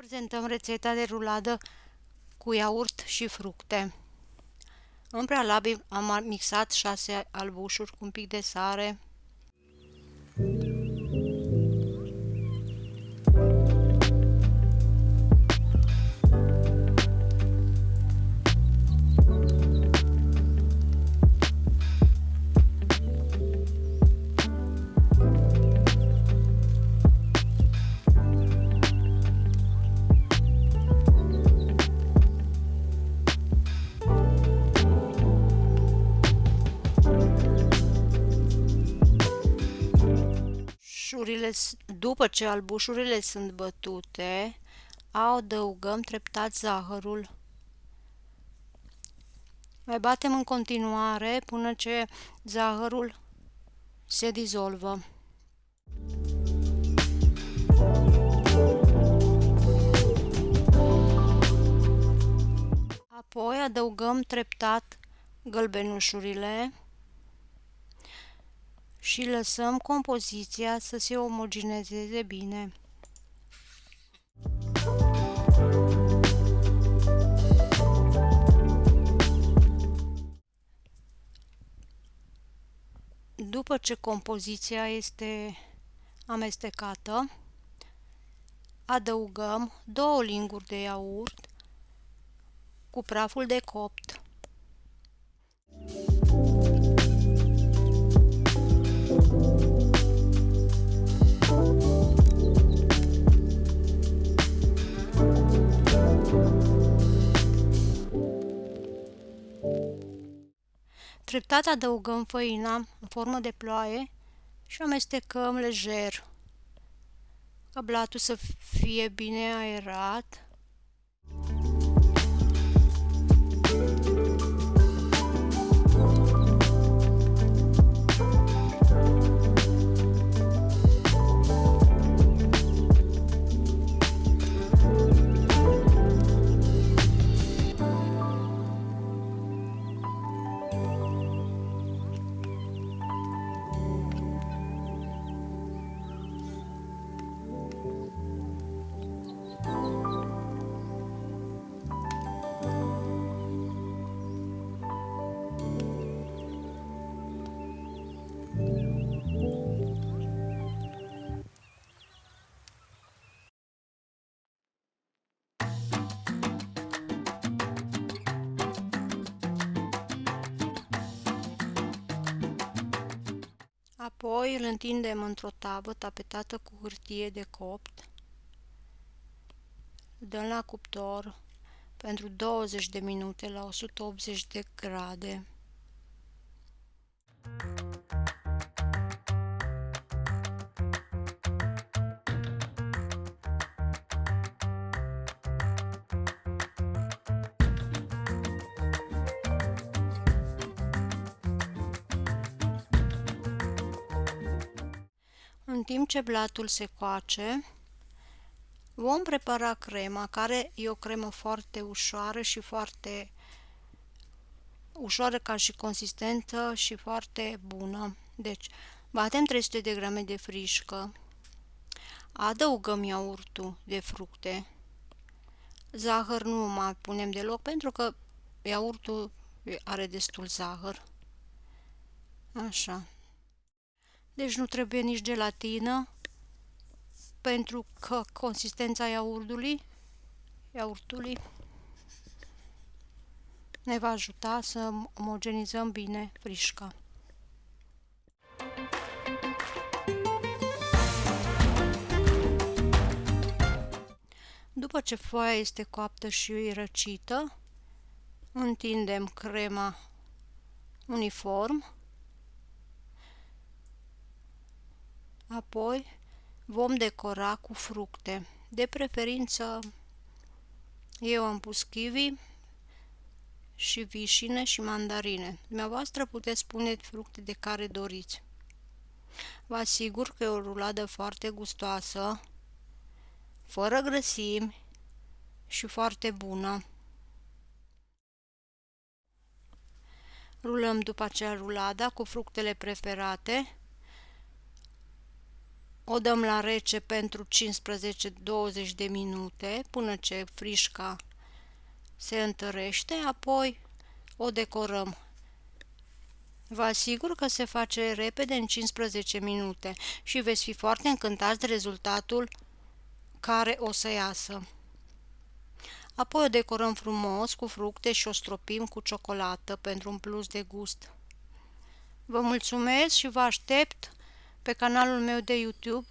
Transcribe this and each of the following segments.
Prezentăm rețeta de ruladă cu iaurt și fructe. În prealabil am mixat 6 albușuri cu un pic de sare, după ce albușurile sunt bătute, adăugăm treptat zahărul. Mai batem în continuare până ce zahărul se dizolvă. Apoi adăugăm treptat gălbenușurile și lăsăm compoziția să se omogenizeze bine. După ce compoziția este amestecată, adăugăm 2 linguri de iaurt cu praful de copt. Treptat adăugăm făina în formă de ploaie și amestecăm lejer, ca blatul să fie bine aerat. Apoi îl întindem într-o tavă tapetată cu hârtie de copt. Dăm la cuptor pentru 20 de minute la 180 de grade. În timp ce blatul se coace, vom prepara crema, care e o cremă foarte ușoară și foarte ușoară ca și consistență și foarte bună. Deci, batem 300 de grame de frișcă, adăugăm iaurtul de fructe, zahăr nu mai punem deloc pentru că iaurtul are destul zahăr. Așa. Deci nu trebuie nici gelatină, pentru că consistența iaurtului ne va ajuta să omogenizăm bine frișca. După ce foaia este coaptă și răcită, întindem crema uniform, apoi vom decora cu fructe. De preferință, eu am pus kiwi și vișine și mandarine. Dumneavoastră puteți pune fructe de care doriți. Vă asigur că e o ruladă foarte gustoasă, fără grăsimi și foarte bună. Rulăm după aceea rulada cu fructele preferate. O dăm la rece pentru 15-20 de minute până ce frișca se întărește, apoi o decorăm. Vă asigur că se face repede în 15 minute și veți fi foarte încântați de rezultatul care o să iasă. Apoi o decorăm frumos cu fructe și o stropim cu ciocolată pentru un plus de gust. Vă mulțumesc și vă aștept pe canalul meu de YouTube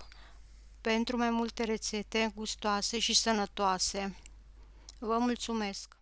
pentru mai multe rețete gustoase și sănătoase. Vă mulțumesc!